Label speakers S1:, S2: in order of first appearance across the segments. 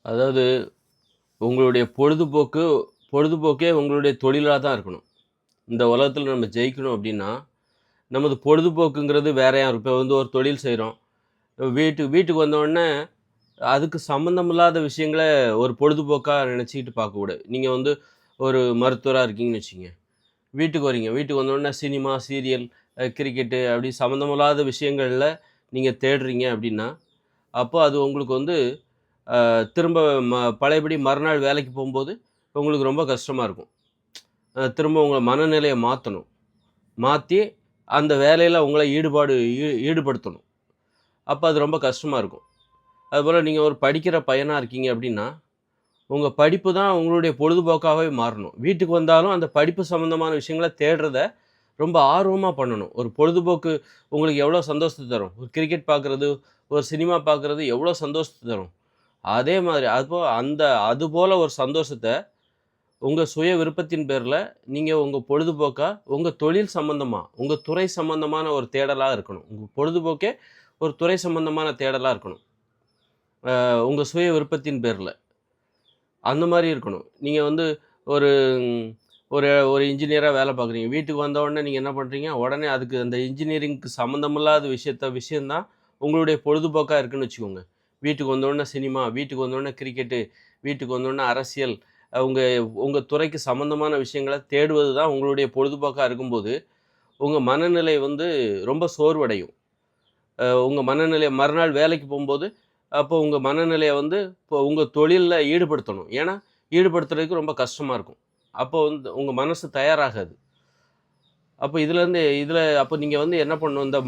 S1: அதாவது உங்களுடைய பொழுதுபோக்கே உங்களுடைய தொழிலா தான் இருக்கணும். இந்த உலகத்துல நம்ம ஜெயிக்கணும் அப்டின்னா, நமது பொழுதுபோக்குங்கிறது வேறையா இருக்கும். இப்ப வந்து ஒரு தொழில் செய்றோம். வீட்டுக்கு வந்தோனே, அதுக்கு சம்மந்தமில்லாத விஷயங்கள ஒரு பொழுதுபோக்கா நெனச்சுக்கிட்டு பார்க்கக்கூடாது. நீங்க வந்து ஒரு மருத்துவரா இருக்கீங்கன்னு வச்சுக்கங்க. வீட்டுக்கு வரீங்க. வீட்டுக்கு வந்தோனே சினிமா, சீரியல், கிரிக்கெட்டு அப்டி சம்மந்தமில்லாத விஷயங்கள்ல நீங்க தேடுறீங்க அப்டின்னா, அப்போ அது உங்களுக்கு வந்து திரும்ப பழையபடி மறுநாள் வேலைக்கு போம்போது, உங்களுக்கு ரொம்ப கஷ்டமா இருக்கும். திரும்ப உங்க மனநிலைய மாத்தணும். மாத்தி, அந்த வேலையில உங்கள ஈடுபடுத்தணும். அப்ப அது ரொம்ப கஷ்டமா இருக்கும். அதுபோல நீங்க ஒரு படிக்கிற பையனா இருக்கீங்க அப்டின்னா, உங்க படிப்பு தான் உங்களுடைய பொழுதுபோக்காவே மாறணும். வீட்டுக்கு வந்தாலும் அந்த படிப்பு சம்மந்தமான விஷயங்கள தேடுறத ரொம்ப ஆர்வமா பண்ணணும். ஒரு பொழுதுபோக்கு உங்களுக்கு எவ்வளோ சந்தோஷத்த தரும். ஒரு கிரிக்கெட் பார்க்குறது, ஒரு சினிமா பார்க்குறது எவ்வளோ சந்தோஷத்த தரும். அதே மாதிரி அதுபோல ஒரு சந்தோஷத்த உங்க சுய விருப்பத்தின் பேர்ல, நீங்க உங்க பொழுதுபோக்கா, உங்க தொழில் சம்பந்தமா, உங்க துறை சம்பந்தமான ஒரு தேடலா இருக்கணும். உங்க பொழுதுபோக்கே ஒரு துறை சம்பந்தமான தேடலா இருக்கணும். உங்க சுய விருப்பத்தின் பேர்ல. அந்த மாரி இருக்கணும். நீங்க வந்து ஒரு ம் ஒரு ஒரு இன்ஜினியரா வேல பார்க்குறீங்க. வீட்டுக்கு வந்த உடனே நீங்க என்ன பண்றீங்க? உடனே அதுக்கு அந்த இன்ஜினியரிங்க்கு சம்மந்தமில்லாத விஷயம் தான் உங்களுடைய பொழுதுபோக்கா இருக்குன்னு வச்சுக்கோங்க. வீட்டுக்கு வந்தோனே சினிமா, வீட்டுக்கு வந்தோனே கிரிக்கெட்டு, வீட்டுக்கு வந்தோனே அரசியல், உங்க உங்க துறைக்கு சம்மந்தமான விஷயங்கள தேடுவது தான் உங்களுடைய பொழுதுபோக்கா இருக்கும்போது, உங்க மனநிலை வந்து ரொம்ப சோர்வடையும். உங்க மனநிலைய மறுநாள் வேலைக்கு போம்போது, அப்போ உங்க மனநிலைய வந்து இப்போ உங்க தொழில்ல ஈடுபடுத்தணும். ஏன்னா, ஈடுபடுத்துறதுக்கு ரொம்ப கஷ்டமா இருக்கும். அப்போ வந்து உங்க மனசு தயாராகாது. அப்போ அப்போ நீங்க வந்து என்ன பண்ணணும், இந்த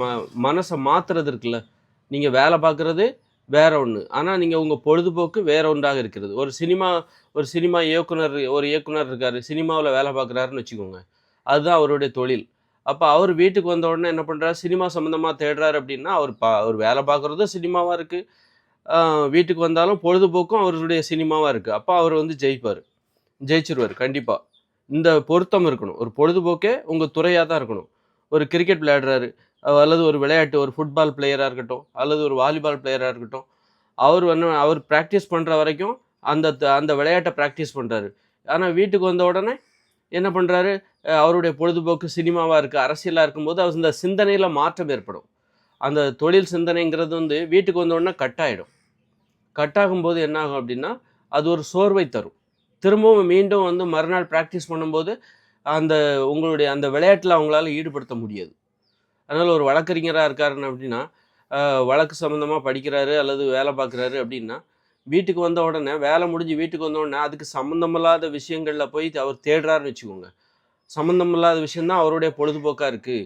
S1: மனச மாத்துறது இருக்குல்ல, நீங்க வேல பார்க்குறது வேற ஒண்ணு. ஆனா, நீங்க உங்க பொழுதுபோக்கு வேற ஒன்றாக இருக்கிறது. ஒரு சினிமா இயக்குனர் இருக்காரு. சினிமாவுல வேல பார்க்குறாருன்னு வச்சுக்கோங்க. அதுதான் அவருடைய தொழில். அப்ப அவரு வீட்டுக்கு வந்த உடனே என்ன பண்றாரு, சினிமா சம்மந்தமா தேடுறாரு அப்படின்னா, அவர் வேல பார்க்குறதும் சினிமாவா இருக்கு. அ வீட்டுக்கு வந்தாலும் பொழுதுபோக்கும் அவருடைய சினிமாவா இருக்கு. அப்ப அவரு வந்து ஜெயிச்சுருவாரு கண்டிப்பா. இந்த பொருத்தம் இருக்கணும். ஒரு பொழுதுபோக்கே உங்க துறையா தான் இருக்கணும். ஒரு கிரிக்கெட் விளையாடுறாரு, அல்லது ஒரு விளையாட்டு ஒரு ஃபுட்பால் பிளேயரா இருக்கட்டும், அல்லது ஒரு வாலிபால் பிளேயரா இருக்கட்டும். அவர் பிராக்டிஸ் பண்ற வரைக்கும் அந்த விளையாட்ட பிராக்டிஸ் பண்றாரு. ஆனா வீட்டுக்கு வந்த உடனே என்ன பண்றாரு, அவருடைய பொழுதுபோக்கு சினிமாவா இருக்கு, அரசியலா இருக்கும்போது அவர் இந்த சிந்தனையில மாற்றம் ஏற்படும். அந்த தொழில் சிந்தனைங்கிறது வந்து வீட்டுக்கு வந்த உடனே கட் ஆயிடும். கட் ஆகும்போது என்ன ஆகும் அப்டின்னா, அது ஒரு சோர்வை தரும். திரும்பவும் மீண்டும் வந்து மறுநாள் பிராக்டிஸ் பண்ணும்போது, அந்த உங்களுடைய அந்த விளையாட்டுல அவங்களால ஈடுபடுத்த முடியாது. அதனால ஒரு வழக்கறிஞரா இருக்காருன்னு அப்டின்னா, அ வழக்கு சம்மந்தமா படிக்கிறாரு அல்லது வேல பார்க்குறாரு அப்டின்னா, வீட்டுக்கு வந்த உடனே வேல முடிஞ்சு வீட்டுக்கு வந்த உடனே அதுக்கு சம்மந்தமில்லாத விஷயங்கள்ல போய் அவர் தேடுறாருன்னு வச்சுக்கோங்க. சம்மந்தமில்லாத விஷயம் தான் அவருடைய பொழுதுபோக்கா இருக்கு.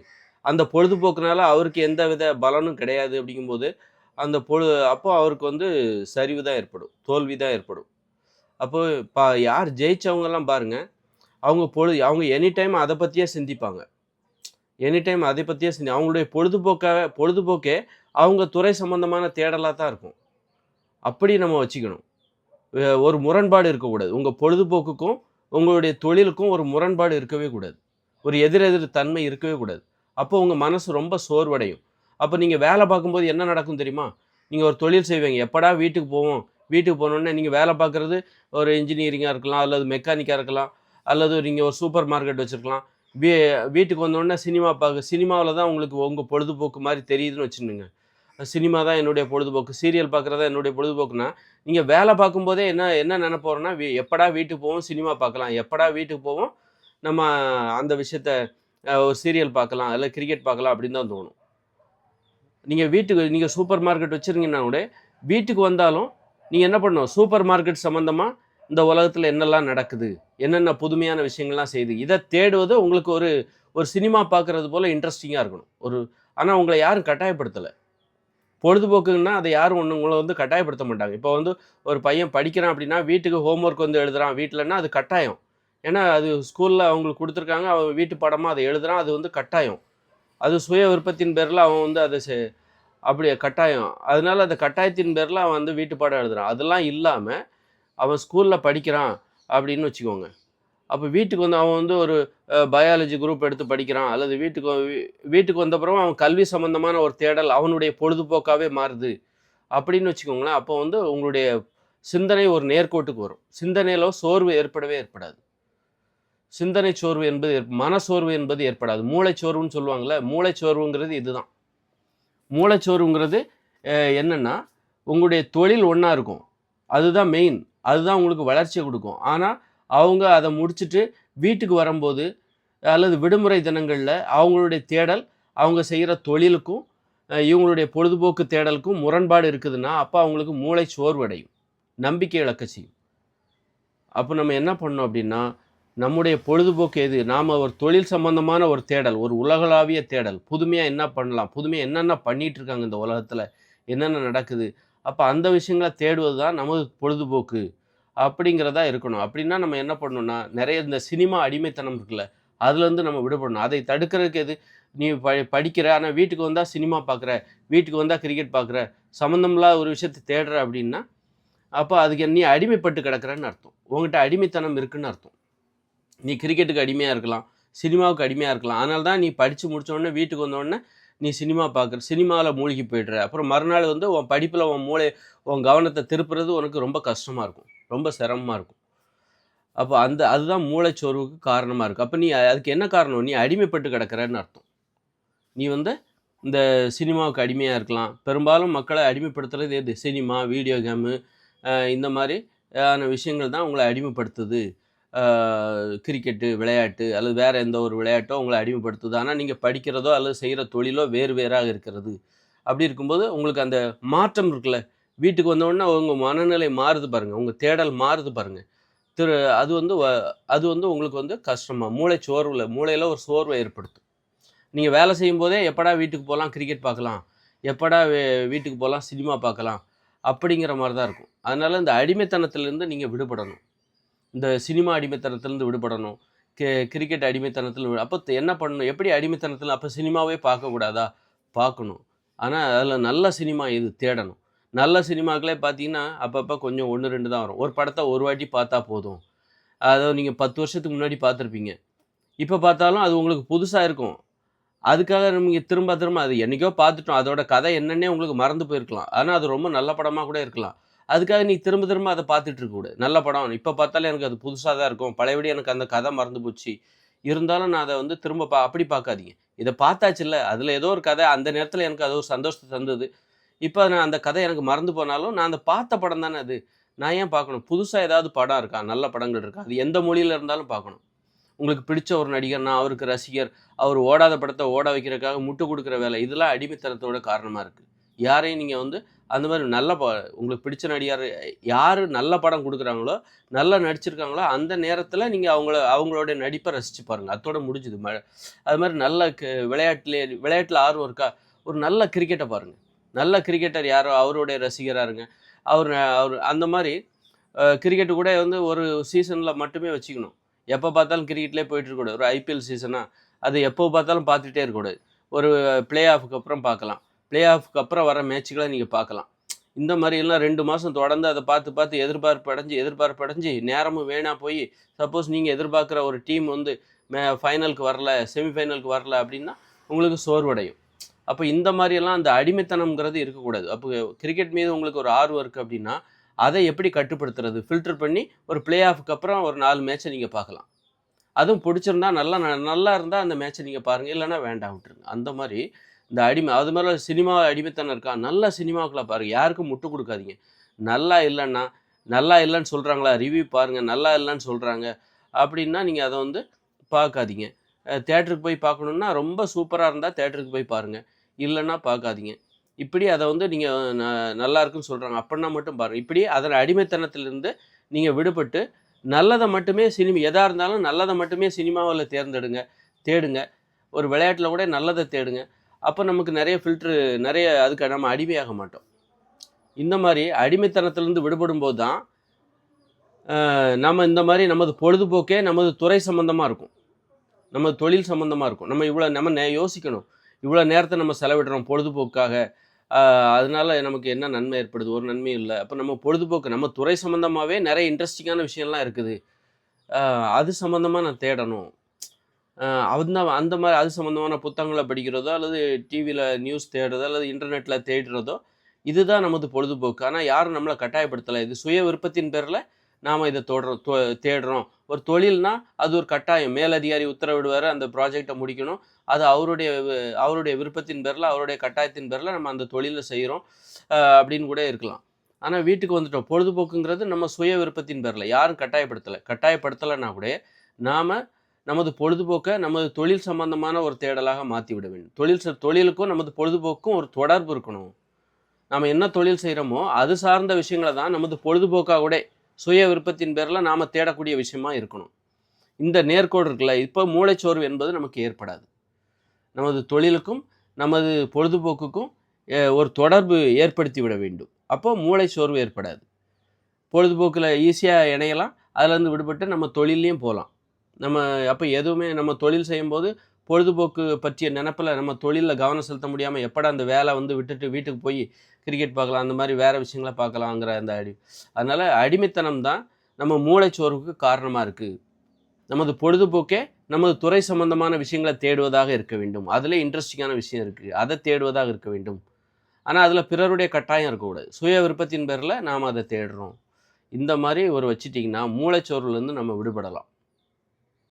S1: அந்த பொழுதுபோக்குனால அவருக்கு எந்தவித பலனும் கிடையாது அப்படிங்கும்போது, அந்த பொழு அப்போ அவருக்கு வந்து சரிவு தான் ஏற்படும். தோல்வி தான் ஏற்படும். அப்போ யார் ஜெயிச்சவங்கலாம் பாருங்க, அவங்க எனி டைம் அத பத்தியே சிந்திப்பாங்க. எனி டைம் அதை பத்தியே அவங்களுடைய பொழுதுபோக்கே அவங்க துறை சம்பந்தமான தேடலா தான் இருக்கும். அப்படி நம்ம வச்சுக்கணும். ஒரு முரண்பாடு இருக்கக்கூடாது. உங்க பொழுதுபோக்குக்கும், உங்களுடைய தொழிலுக்கும் ஒரு முரண்பாடு இருக்கவே கூடாது. ஒரு எதிரெதிர் தன்மை இருக்கவே கூடாது. அப்போ உங்க மனசு ரொம்ப சோர்வடையும். அப்ப நீங்க வேலை பார்க்கும்போது என்ன நடக்கும் தெரியுமா? நீங்க ஒரு தொழில் செய்வீங்க. எப்படா வீட்டுக்கு போவோம்? வீட்டுக்கு போனோனே நீங்க வேலை பார்க்குறது ஒரு இன்ஜினியரிங்கா இருக்கலாம், அல்லது மெக்கானிக்கா இருக்கலாம், அல்லது நீங்க ஒரு சூப்பர் மார்க்கெட் வச்சிருக்கலாம். வீ வீட்டுக்கு வந்தோனே சினிமாவுல தான் உங்களுக்கு உங்க பொழுதுபோக்கு மாரி தெரியுதுன்னு வச்சுக்கங்க. சினிமா தான் என்னுடைய பொழுதுபோக்கு. சீரியல் பார்க்குறது தான் என்னுடைய பொழுதுபோக்குன்னா, நீங்க வேலை பார்க்கும்போதே என்ன என்ன நெனைப்போம்னா, எப்படா வீட்டுக்கு போவோம், சினிமா பார்க்கலாம். எப்படா வீட்டுக்கு போவோம், நம்ம அந்த விஷயத்த ஒரு சீரியல் பார்க்கலாம், இல்ல கிரிக்கெட் பார்க்கலாம் அப்படின்னு தான் தோணும். நீங்க சூப்பர் மார்க்கெட் வச்சிருந்தீங்கன்னா கூட, வீட்டுக்கு வந்தாலும் நீங்க என்ன பண்ணணும், சூப்பர் மார்க்கெட் சம்மந்தமா இந்த உலகத்துல என்னெல்லாம் நடக்குது? என்னென்ன புதுமையான விஷயங்கள்லாம் செய்யுது? இத தேடுவது உங்களுக்கு ஒரு ஒரு சினிமா பார்க்குறது போல இன்ட்ரஸ்டிங்கா இருக்கணும். ஆனா உங்கள யாரும் கட்டாயப்படுத்தல. பொழுதுபோக்குன்னா, அத யாரும் உங்கள வந்து கட்டாயப்படுத்த மாட்டாங்க. இப்போ வந்து ஒரு பையன் படிக்கிறான் அப்படின்னா, வீட்டுக்கு ஹோம் ஒர்க் வந்து எழுதுறான் வீட்லன்னா, அது கட்டாயம். ஏன்னா, அது ஸ்கூல்ல அவங்களுக்கு குடுத்துருக்காங்க. அவன் வீட்டு பாடமா அத எழுதுறான். அது வந்து கட்டாயம். அது சுய விருப்பத்தின் பேர்ல அவன் வந்து அத அப்படியே கட்டாயம். அதனால அந்த கட்டாயத்தின் பேர்ல அவன் வந்து வீட்டு பாடம் எழுதுறான். அதெல்லாம் இல்லாம, அவன் ஸ்கூல்ல படிக்கிறான் அப்படின்னு வச்சுக்கோங்க. அப்ப வீட்டுக்கு வந்து அவன் வந்து ஒரு பயாலஜி குரூப் எடுத்து படிக்கிறான். அல்லது வீட்டுக்கு வந்த பிறகும் அவன் கல்வி சம்மந்தமான ஒரு தேடல் அவனுடைய பொழுதுபோக்காவே மாறுது. அப்படின்னு வச்சுக்கோங்களேன். அப்போ வந்து உங்களுடைய சிந்தனை ஒரு நேர்கோட்டுக்கு வரும். சிந்தனையில சோர்வு ஏற்படவே ஏற்படாது. சிந்தனை சோர்வு என்பது மனசோர்வு என்பது ஏற்படாது. மூளைச்சோர்வுன்னு சொல்லுவாங்கல்ல, மூளைச்சோர்வுங்கிறது இதுதான். மூளைச்சோர்வுங்கிறது என்னன்னா, உங்களுடைய தொழில் ஒண்ணா இருக்கும். அதுதான் மெயின். அதுதான் உங்களுக்கு வளர்ச்சிய குடுக்கும். ஆனா, அவங்க அத முடிச்சுட்டு வீட்டுக்கு வரும்போது, அல்லது விடுமுறை தினங்கள்ல அவங்களுடைய தேடல், அவங்க செய்ற தொழிலுக்கும், இவங்களுடைய பொழுதுபோக்கு தேடலுக்கும் முரண்பாடு இருக்குதுன்னா, அப்ப அவங்களுக்கு மூளை சோர்வடையும். நம்பிக்கை இழக்க செய்யும். அப்ப நம்ம என்ன பண்ணணும் அப்டின்னா, நம்முடைய பொழுதுபோக்கு எது? நாம ஒரு தொழில் சம்பந்தமான ஒரு தேடல், ஒரு உலகளாவிய தேடல். புதுமையா என்ன பண்ணலாம்? புதுமையா என்னென்ன பண்ணிட்டு இருக்காங்க இந்த உலகத்துல? என்னென்ன நடக்குது? அப்ப அந்த விஷயங்கள தேடுவது தான் நமது பொழுதுபோக்கு. அப்படிங்கிறதா இருக்கணும். அப்படின்னா நம்ம என்ன பண்ணணும்னா, நெறைய இந்த சினிமா அடிமைத்தனம் இருக்குல்ல, அதுலேருந்து நம்ம விடுபடணும். அதை தடுக்கிறதுக்கு எது? நீ படிக்கிற, ஆனா வீட்டுக்கு வந்தா சினிமா பார்க்குற, வீட்டுக்கு வந்தா கிரிக்கெட் பார்க்குற, சம்மந்தம் இல்லாத ஒரு விஷயத்த தேடுற அப்படின்னா, அப்ப அதுக்கு நீ அடிமைப்பட்டு கிடக்குறன்னு அர்த்தம். உன்கிட்ட அடிமைத்தனம் இருக்குன்னு அர்த்தம். நீ கிரிக்கெட்டுக்கு அடிமையா இருக்கலாம், சினிமாவுக்கு அடிமையா இருக்கலாம். அதனால தான் நீ படிச்சு முடிச்ச உடனே வீட்டுக்கு வந்தோனே, நீ சினிமா பார்க்குற, சினிமால மூழ்கி போயிடுற. அப்புறம் மறுநாள் வந்து உன் படிப்புல உன் கவனத்த திருப்புறது உனக்கு ரொம்ப கஷ்டமா இருக்கும். ரொம்ப சிரமமா இருக்கும். அப்ப அதுதான் மூளைச்சோர்வுக்கு காரணமா இருக்கு. அப்ப நீ அதுக்கு என்ன காரணம்? நீ அடிமைப்பட்டு கிடக்குறன்னு அர்த்தம். நீ வந்து இந்த சினிமாவுக்கு அடிமையா இருக்கலாம். பெரும்பாலும் மக்கள அடிமைப்படுத்துறது எது? சினிமா, வீடியோ கேமு, இந்த மாரி ஆன விஷயங்கள் தான் உங்கள அடிமைப்படுத்துது. ஆ கிரிக்கெட்டு விளையாட்டு அல்லது வேற எந்த ஒரு விளையாட்டோ உங்கள அடிமைப்படுத்துது. ஆனா நீங்க படிக்கிறதோ அல்லது செய்ற தொழிலோ வேறு வேறாக இருக்கிறது. அப்படி இருக்கும்போது உங்களுக்கு அந்த மாற்றம் இருக்குல்ல, வீட்டுக்கு வந்தோனே உங்க மனநிலை மாறுது பாருங்க. உங்க தேடல் மாறுது பாருங்க. திரு அது வந்து வ அது வந்து உங்களுக்கு வந்து கஷ்டமா மூளையில ஒரு சோர்வ ஏற்படுத்தும். நீங்க வேலை செய்யும்போதே எப்படா வீட்டுக்கு போலாம், கிரிக்கெட் பார்க்கலாம். எப்படா வீட்டுக்கு போலாம், சினிமா பார்க்கலாம். அப்படிங்கிற மாரி தான் இருக்கும். அதனால இந்த அடிமைத்தனத்திலிருந்து நீங்க விடுபடணும். இந்த சினிமா அடிமைத்தனத்திலிருந்து விடுபடணும். கிரிக்கெட் அடிமைத்தனத்தில அப்ப என்ன பண்ணணும்? எப்படி அடிமைத்தனத்தில அப்ப சினிமாவே பார்க்கக்கூடாதா? பார்க்கணும். ஆனா, அதில நல்ல சினிமா எது? தேடணும். நல்ல சினிமாக்களே பார்த்தீங்கன்னா, அப்பப்ப கொஞ்சம் 1, 2 தான் வரும். ஒரு படத்த ஒரு வாட்டி பார்த்தா போதும். அதாவது நீங்க 10 வருஷத்துக்கு முன்னாடி பார்த்துருப்பீங்க. இப்ப பார்த்தாலும் அது உங்களுக்கு புதுசா இருக்கும். அதுக்காக நீங்க திரும்ப திரும்ப அது என்னைக்கோ பார்த்துட்டோம். அதோட கதை என்னன்னே உங்களுக்கு மறந்து போயிருக்கலாம். ஆனா, அது ரொம்ப நல்ல படமா கூட இருக்கலாம். அதுக்காக நீ திரும்ப திரும்ப அத பார்த்துட்டு இருக்கக்கூடாது. நல்ல படம். இப்ப பார்த்தாலும் எனக்கு அது புதுசா தான் இருக்கும். பழையபடி எனக்கு அந்த கதை மறந்து போச்சு. இருந்தாலும் நான் அத வந்து திரும்ப அப்படி பார்க்காதீங்க. இத பார்த்தாச்சுல்ல, அதுல ஏதோ ஒரு கதை அந்த நேரத்துல எனக்கு அது ஒரு சந்தோஷத்த தந்தது. இப்ப நான் அந்த கதை எனக்கு மறந்து போனாலும், நான் அந்த பார்த்த படம் தானே அது. நான் ஏன் பார்க்கணும்? புதுசா ஏதாவது படம் இருக்கா? நல்ல படங்கள் இருக்கா? அது எந்த மொழியில இருந்தாலும் பார்க்கணும். உங்களுக்கு பிடிச்ச ஒரு நடிகர்னா, அவருக்கு ரசிகர். அவர் ஓடாத படத்த ஓட வைக்கிறதுக்காக முட்டு குடுக்குற வேலை. இதெல்லாம் அடிமைத்தனத்தோட காரணமா இருக்கு. யாரையும் நீங்க வந்து அந்த மாரி உங்களுக்கு பிடிச்ச நடிகர் யாரு நல்ல படம் குடுக்குறாங்களோ, நல்லா நடிச்சிருக்காங்களோ, அந்த நேரத்தில நீங்க அவங்களோட நடிப்ப ரசிச்சு பாருங்க. அத்தோட முடிஞ்சுது. அது மாரி நல்ல விளையாட்டுல ஆர்வம் இருக்கா? ஒரு நல்ல கிரிக்கெட்ட பாருங்க. நல்ல கிரிக்கெட்டர் யாரோ அவருடைய ரசிகரா இருங்க. அவரு அந்த மாரி கிரிக்கெட் கூட வந்து ஒரு சீசன்ல மட்டுமே வச்சுக்கணும். எப்ப பார்த்தாலும் கிரிக்கெட்லயே போயிட்டு இருக்கக்கூடாது. ஒரு ஐபிஎல் சீசனா, அது எப்போ பார்த்தாலும் பார்த்துட்டே இருக்கக்கூடாது. ஒரு பிளே ஆஃப்க்கு அப்புறம் பார்க்கலாம். பிளே ஆஃப்க்கு அப்புறம் வர மேட்சுகள நீங்க பார்க்கலாம். இந்த மாரியெல்லாம் 2 மாசம் தொடர்ந்து அத பார்த்து, பார்த்து எதிர்பார்ப்பு அடைஞ்சு நேரமும் வீணா போயி, சப்போஸ் நீங்க எதிர்பார்க்குற ஒரு டீம் வந்து ஃபைனலுக்கு வரல, செமி ஃபைனலுக்கு வரல அப்டின்னா, உங்களுக்கு சோர்வடையும். அப்ப இந்த மாரியெல்லாம் அந்த அடிமைத்தனம்ங்கிறது இருக்கக்கூடாது. அப்போ கிரிக்கெட் மீது உங்களுக்கு ஒரு ஆர்வம் இருக்கு அப்டின்னா, அதை எப்படி கட்டுப்படுத்துறது? ஃபில்டர் பண்ணி ஒரு பிளே ஆஃப்க்கு அப்புறம் ஒரு 4 மேட்ச நீங்க பார்க்கலாம். அதுவும் புடிச்சிருந்தா நல்லா இருந்தா அந்த மேட்ச நீங்க பாருங்க. இல்லன்னா வேண்டாம் விட்டுருங்க. அந்த மாரி இந்த அது மாரி சினிமா அடிமைத்தனம் இருக்கா? நல்ல சினிமாக்கள பாருங்க. யாருக்கும் முட்டு குடுக்காதீங்க. நல்லா இல்லன்னா, நல்லா இல்லன்னு சொல்றாங்களா? ரிவ்யூ பாருங்க. நல்லா இல்லன்னு சொல்றாங்க. அப்டின்னா நீங்க அத வந்து பார்க்காதீங்க. தியேட்டருக்கு போய் பார்க்கணும்னா ரொம்ப சூப்பரா இருந்தா தியேட்டருக்கு போய் பாருங்க. இல்லன்னா பார்க்காதீங்க. இப்படி அத வந்து நீங்க ந நல்லா இருக்குன்னு சொல்றாங்க. அப்பன்னா மட்டும் பாருங்க. இப்படி அதன் அடிமைத்தனத்திலிருந்து நீங்க விடுபட்டு, நல்லத மட்டுமே எதா இருந்தாலும் நல்லத மட்டுமே சினிமாவுல தேடுங்க. ஒரு விளையாட்டுல கூட நல்லத தேடுங்க. அப்ப நமக்கு நெறைய அதுக்கு நம்ம அடிமையாக மாட்டோம். இந்த மாரி அடிமைத்தனத்திலிருந்து விடுபடும்போது தான், நம்ம இந்த மாரி நமது பொழுதுபோக்கே நமது துறை சம்பந்தமா இருக்கும். நமது தொழில் சம்பந்தமா இருக்கும். நம்ம யோசிக்கணும். இவ்வளோ நேரத்த நம்ம செலவிடுறோம் பொழுதுபோக்குக்காக. அ அதனால நமக்கு என்ன நன்மை ஏற்படுது? ஒரு நன்மையும் இல்ல. அப்ப நம்ம பொழுதுபோக்கு நம்ம துறை சம்மந்தமாவே நெறைய இன்ட்ரஸ்டிங்கான விஷயம்லாம் இருக்குது. அ அது சம்மந்தமா நான் தேடணும். அ அந்த மாரி அது சம்மந்தமான புத்தகங்கள படிக்கிறதோ, அல்லது டிவில நியூஸ் தேடுறதோ, அல்லது இன்டர்நெட்ல தேடுறதோ, இதுதான் நமது பொழுதுபோக்கு. ஆனா யாரும் நம்மள கட்டாயப்படுத்தல. இது சுய விருப்பத்தின் பேர்ல நாம இத தொடர்றோம் தேடுறோம். ஒரு தொழில்னா அது ஒரு கட்டாயம். மேலதிகாரி உத்தரவிடுவாரு, அந்த ப்ராஜெக்ட்ட முடிக்கணும். அது அவருடைய விருப்பத்தின் பேர்ல, அவருடைய கட்டாயத்தின் பேர்ல நம்ம அந்த தொழில செய்றோம். அப்படின்னு கூட இருக்கலாம். ஆனா வீட்டுக்கு வந்துட்டோம். பொழுதுபோக்குங்கிறது நம்ம சுய விருப்பத்தின் பேர்ல. யாரும் கட்டாயப்படுத்தல. கட்டாயப்படுத்தலன்னா கூட, நாம நமது பொழுதுபோக்க நமது தொழில் சம்பந்தமான ஒரு தேடலாக மாத்திவிட வேண்டும். தொழிலுக்கும் நமது பொழுதுபோக்குக்கும் ஒரு தொடர்பு இருக்கணும். நாம என்ன தொழில் செய்றோமோ, அது சார்ந்த விஷயங்கள தான் நமது பொழுதுபோக்கா கூட சுய விருப்பத்தின் பேர்ல நாம தேடக்கூடிய விஷயமா இருக்கணும். இந்த நேர்கோடு இருக்குல்ல, இப்ப மூளைச்சோர்வு என்பது நமக்கு ஏற்படாது. நமது தொழிலுக்கும், நமது பொழுதுபோக்குக்கும் ஒரு தொடர்பு ஏற்படுத்தி விட வேண்டும். அப்போ மூளை சோர்வு ஏற்படாது. பொழுதுபோக்குல ஈஸியா இணையலாம். அதுலேருந்து விடுபட்டு நம்ம தொழில்லயும் போலாம். நம்ம அப்ப எதுவுமே நம்ம தொழில் செய்யும்போது, பொழுதுபோக்கு பற்றிய நெனப்புல நம்ம தொழில்ல கவனம் செலுத்த முடியாம, எப்படா அந்த வேல வந்து விட்டுட்டு வீட்டுக்கு போய் கிரிக்கெட் பார்க்கலாம், அந்த மாரி வேற விஷயங்கள பார்க்கலாங்கிற அந்த அதனால அடிமைத்தனம் தான் நம்ம மூளைச்சோர்வுக்கு காரணமா இருக்கு. நமது பொழுதுபோக்கே நமது துறை சம்பந்தமான விஷயங்கள தேடுவதாக இருக்க வேண்டும். அதிலே இன்ட்ரஸ்டிங்கான விஷயம் இருக்கு. அத தேடுவதாக இருக்க வேண்டும். ஆனா, அதில பிறருடைய கட்டாயம் இருக்கக்கூடாது. சுய விருப்பத்தின் பேர்ல நாம அத தேடுறோம். இந்த மாரி ஒரு வச்சுட்டீங்கன்னா, மூளைச்சோர்வுலேருந்து நம்ம விடுபடலாம்.